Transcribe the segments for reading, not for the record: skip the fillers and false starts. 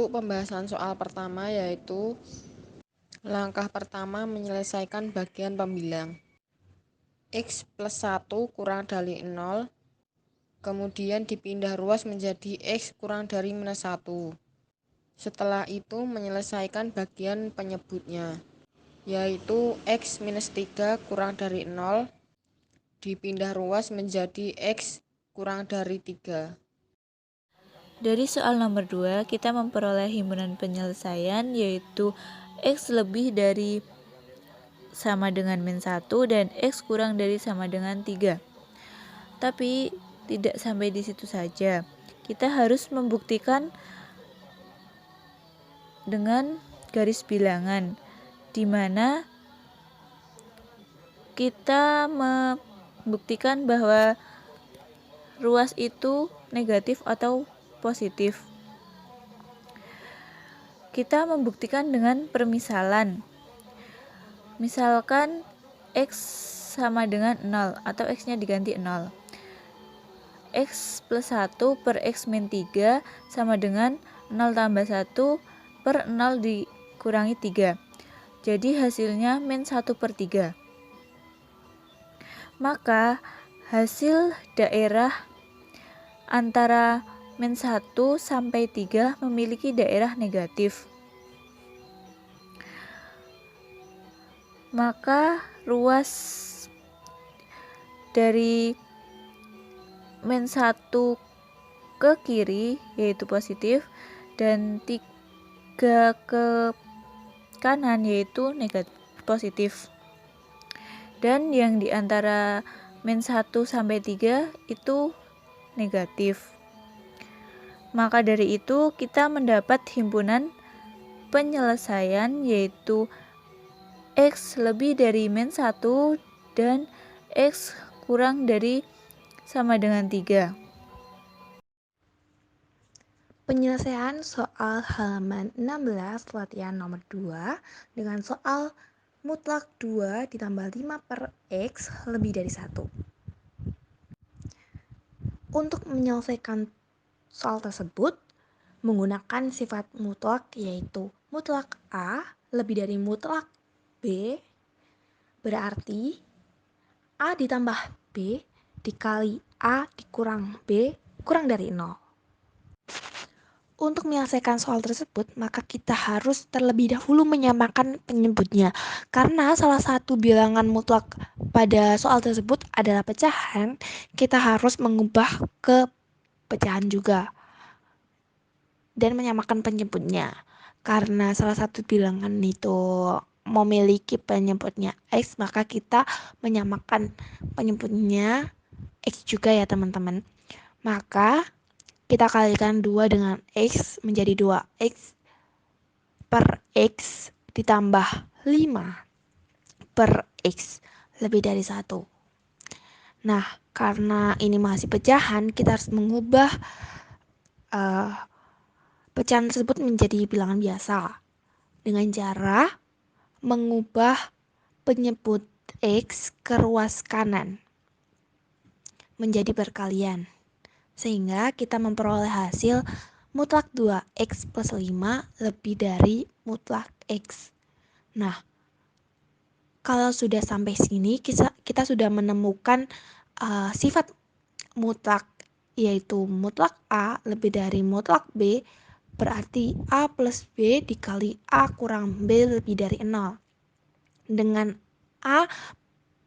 Untuk pembahasan soal pertama yaitu langkah pertama menyelesaikan bagian pembilang. X plus 1 kurang dari 0, kemudian dipindah ruas menjadi X kurang dari minus 1. Setelah itu menyelesaikan bagian penyebutnya, yaitu X minus 3 kurang dari 0, dipindah ruas menjadi X kurang dari 3. Dari soal nomor 2, kita memperoleh himpunan penyelesaian yaitu X lebih dari sama dengan min 1 dan X kurang dari sama dengan 3. Tapi tidak sampai di situ saja. Kita harus membuktikan dengan garis bilangan, di mana kita membuktikan bahwa ruas itu negatif atau positif. Kita membuktikan dengan permisalan. Misalkan X sama dengan 0 atau X-nya diganti 0. X plus 1 per X min 3 sama dengan 0 tambah 1 per 0 dikurangi 3. Jadi hasilnya min 1 per 3. Maka hasil daerah antara min 1 sampai 3 memiliki daerah negatif. Maka ruas dari min 1 ke kiri yaitu positif dan 3 ke kanan yaitu negatif positif. Dan yang di antara min 1 sampai 3 itu negatif. Maka dari itu kita mendapat himpunan penyelesaian yaitu X lebih dari min 1 dan X kurang dari sama dengan 3. Penyelesaian soal halaman 16 latihan nomor 2 dengan soal mutlak 2 ditambah 5 per X lebih dari 1. Untuk menyelesaikan soal tersebut, menggunakan sifat mutlak yaitu mutlak A lebih dari mutlak B, berarti A ditambah B dikali A dikurang B kurang dari 0. Untuk menyelesaikan soal tersebut, maka kita harus terlebih dahulu menyamakan penyebutnya. Karena salah satu bilangan mutlak pada soal tersebut adalah pecahan, kita harus mengubah ke pecahan juga dan menyamakan penyebutnya. Karena salah satu bilangan itu memiliki penyebutnya X, maka kita menyamakan penyebutnya X juga ya teman-teman. Maka kita kalikan 2 dengan X menjadi 2X per X ditambah 5 per X lebih dari 1. Nah, karena ini masih pecahan, kita harus mengubah pecahan tersebut menjadi bilangan biasa dengan cara mengubah penyebut X ke ruas kanan menjadi perkalian. Sehingga kita memperoleh hasil mutlak 2X plus 5 lebih dari mutlak X. Nah, kalau sudah sampai sini, kita sudah menemukan sifat mutlak, yaitu mutlak A lebih dari mutlak B, berarti A plus B dikali A kurang B lebih dari 0. Dengan A,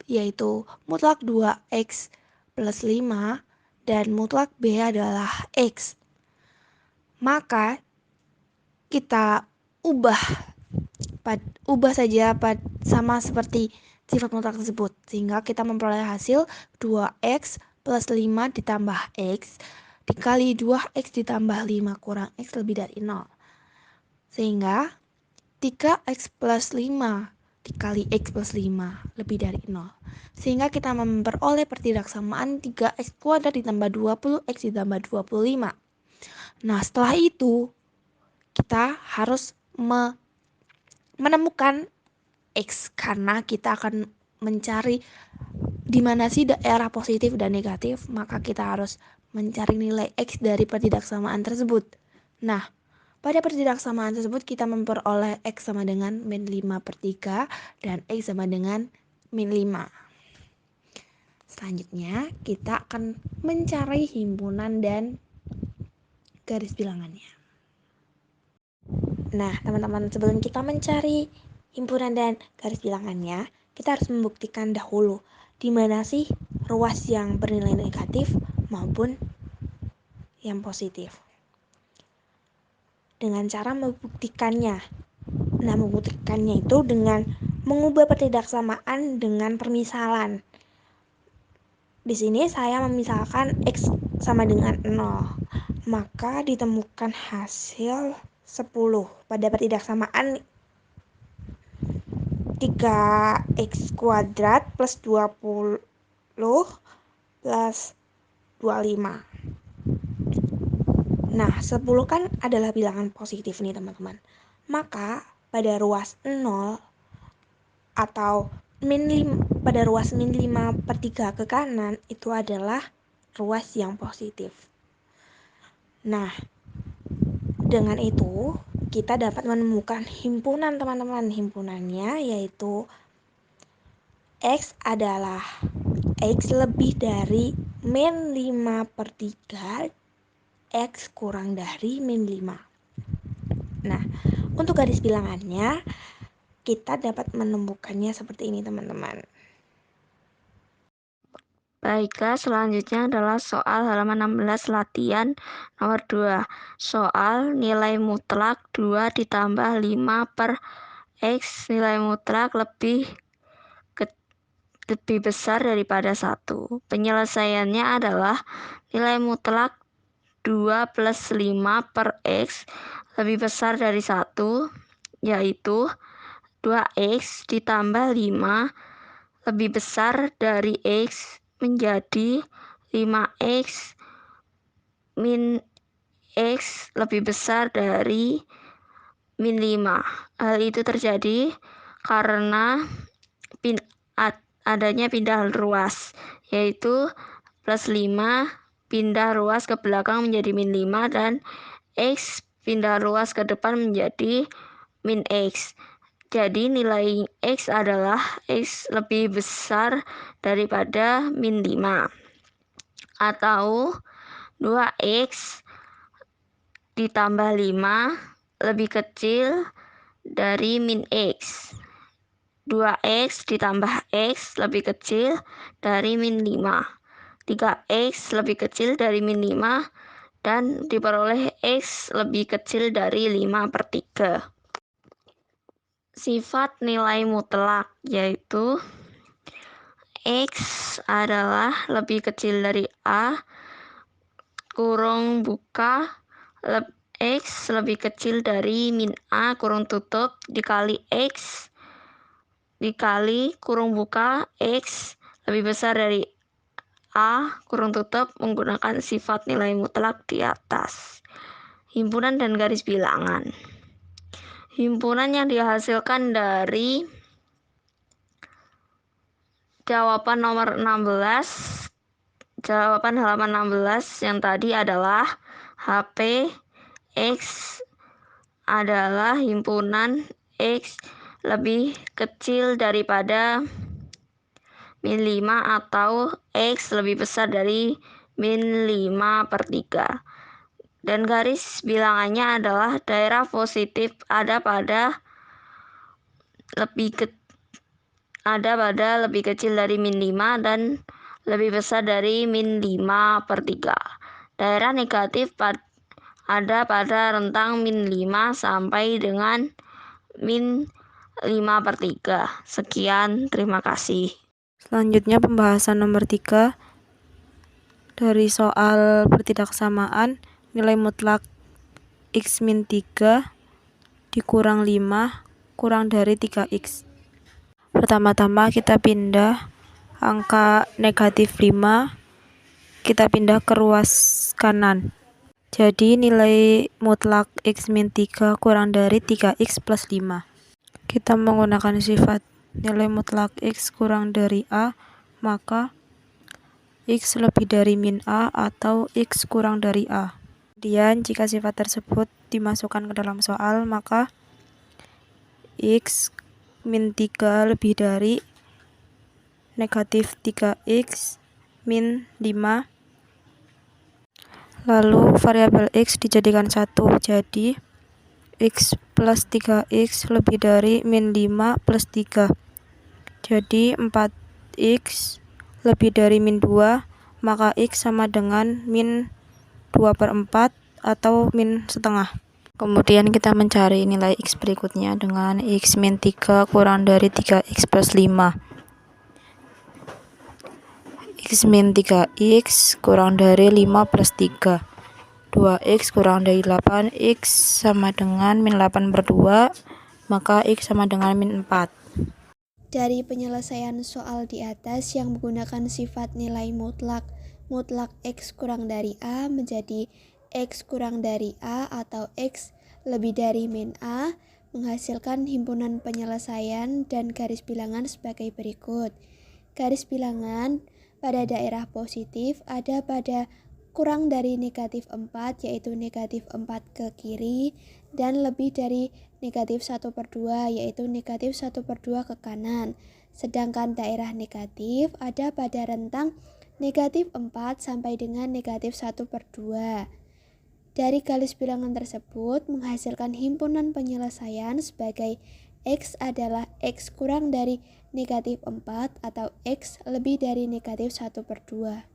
yaitu mutlak 2X plus 5, dan mutlak B adalah X. Maka kita ubah saja sama seperti sifat mutlak tersebut, sehingga kita memperoleh hasil 2X plus 5 ditambah X dikali 2X ditambah 5 kurang X lebih dari 0. Sehingga 3X plus 5 dikali X plus 5 lebih dari 0. Sehingga kita memperoleh pertidaksamaan 3X kuadrat ditambah 20X ditambah 25. Nah, setelah itu kita harus menemukan X, karena kita akan mencari di mana sih daerah positif dan negatif, maka kita harus mencari nilai X dari pertidaksamaan tersebut. Nah, Pada pertidaksamaan tersebut kita memperoleh X sama dengan min 5/3 dan X sama dengan min 5. Selanjutnya kita akan mencari himpunan dan garis bilangannya. Nah teman-teman, sebelum kita mencari himpunan dan garis bilangannya, kita harus membuktikan dahulu di mana sih ruas yang bernilai negatif maupun yang positif. Dengan cara membuktikannya. Nah, membuktikannya itu dengan mengubah pertidaksamaan dengan permisalan. Di sini saya memisalkan X sama dengan 0. Maka ditemukan hasil 10 pada pertidaksamaan 3x kuadrat plus 20 plus 25. Nah, 10 kan adalah bilangan positif nih teman-teman. Maka pada ruas 0 atau pada ruas min 5/3 ke kanan itu adalah ruas yang positif. Nah, dengan itu kita dapat menemukan himpunan teman-teman. Himpunannya yaitu X adalah X lebih dari min 5/3 X kurang dari min 5. Nah, untuk garis bilangannya kita dapat menemukannya seperti ini teman-teman. Baiklah, selanjutnya adalah soal halaman 16 latihan nomor 2. Soal nilai mutlak 2 ditambah 5 per X nilai mutlak lebih besar daripada 1. Penyelesaiannya adalah nilai mutlak 2 plus 5 per X lebih besar dari 1, yaitu 2X ditambah 5 lebih besar dari X menjadi 5X min X lebih besar dari min 5. Hal itu terjadi karena adanya pindah ruas, yaitu plus 5 pindah ruas ke belakang menjadi min 5 dan X pindah ruas ke depan menjadi min X. Jadi nilai X adalah X lebih besar daripada min 5. Atau 2X ditambah 5 lebih kecil dari min X. 2X ditambah X lebih kecil dari min 5. 3X lebih kecil dari min 5 dan diperoleh X lebih kecil dari 5/3. Sifat nilai mutlak yaitu X adalah lebih kecil dari A kurung buka X lebih kecil dari min A kurung tutup dikali X dikali kurung buka X lebih besar dari A kurung tutup menggunakan sifat nilai mutlak di atas. Himpunan dan garis bilangan. Himpunan yang dihasilkan dari jawaban nomor 16, jawaban halaman 16 yang tadi adalah HP X adalah himpunan X lebih kecil daripada min 5 atau X lebih besar dari min 5/3. Dan garis bilangannya adalah daerah positif ada pada lebih kecil dari min 5 dan lebih besar dari min 5/3. Daerah negatif ada pada rentang min 5 sampai dengan min 5/3. Sekian, terima kasih. Selanjutnya pembahasan nomor 3 dari soal pertidaksamaan nilai mutlak X min 3 dikurang 5 kurang dari 3X. Pertama-tama kita pindah angka negatif 5, kita pindah ke ruas kanan. Jadi nilai mutlak X min 3 kurang dari 3X plus 5. Kita menggunakan sifat nilai mutlak X kurang dari A, maka X lebih dari min A atau X kurang dari A. Kemudian jika sifat tersebut dimasukkan ke dalam soal, maka X min 3 lebih dari negatif 3X min 5. Lalu variabel X dijadikan 1, jadi X plus 3X lebih dari min 5 plus 3. Jadi 4X lebih dari min 2, maka X sama dengan min 2/4 atau min setengah. Kemudian kita mencari nilai X berikutnya dengan X min 3 kurang dari 3X plus 5. X min 3X kurang dari 5 plus 3. 2X kurang dari 8, X sama dengan min 8/2, maka X sama dengan min 4. Dari penyelesaian soal di atas yang menggunakan sifat nilai mutlak X kurang dari A menjadi X kurang dari A atau X lebih dari min A, menghasilkan himpunan penyelesaian dan garis bilangan sebagai berikut. Garis bilangan pada daerah positif ada pada kurang dari negatif 4, yaitu negatif 4 ke kiri, dan lebih dari negatif 1/2, yaitu negatif 1/2 ke kanan. Sedangkan daerah negatif ada pada rentang negatif 4 sampai dengan negatif 1/2. Dari garis bilangan tersebut menghasilkan himpunan penyelesaian sebagai X adalah X kurang dari negatif 4 atau X lebih dari negatif 1/2.